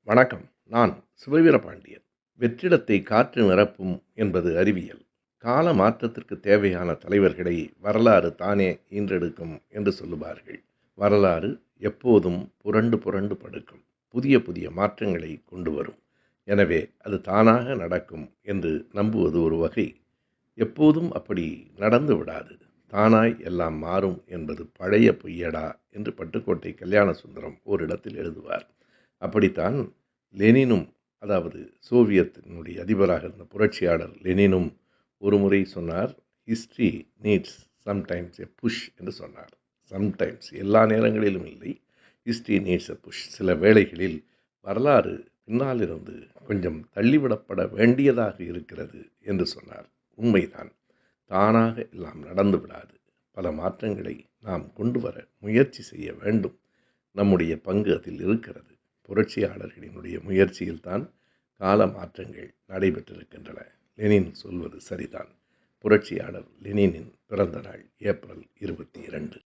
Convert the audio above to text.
வணக்கம். நான் சிவவீரபாண்டியன். வெற்றிடத்தை காற்று நிரப்பும் என்பது அறிவியல். கால மாற்றத்திற்கு தேவையான தலைவர்களை வரலாறு தானே ஈன்றெடுக்கும் என்று சொல்லுவார்கள். வரலாறு எப்போதும் புரண்டு புரண்டு படுக்கும். புதிய புதிய மாற்றங்களை கொண்டு வரும். எனவே அது தானாக நடக்கும் என்று நம்புவது ஒரு வகை. எப்போதும் அப்படி நடந்து விடாது. தானாய் எல்லாம் மாறும் என்பது பழைய பொய்யடா என்று பட்டுக்கோட்டை கல்யாண சுந்தரம் ஓரிடத்தில் எழுதுவார். அப்படித்தான் லெனினும், அதாவது சோவியத்தினுடைய அதிபராக இருந்த புரட்சியாளர் லெனினும் ஒரு முறை சொன்னார், history needs sometimes a push என்று சொன்னார். சம்டைம்ஸ், எல்லா நேரங்களிலும் இல்லை. History needs a push. சில வேளைகளில் வரலாறு பின்னாலிருந்து கொஞ்சம் தள்ளிவிடப்பட வேண்டியதாக இருக்கிறது என்று சொன்னார். உண்மைதான். தானாக எல்லாம் நடந்து விடாது. பல மாற்றங்களை நாம் கொண்டு வர முயற்சி செய்ய வேண்டும். நம்முடைய பங்கு அதில் இருக்கிறது. புரட்சியாளர்களினுடைய முயற்சியில்தான் கால மாற்றங்கள் நடைபெற்றிருக்கின்றன. லெனின் சொல்வது சரிதான். புரட்சியாளர் லெனினின் பிறந்த நாள் ஏப்ரல் 22.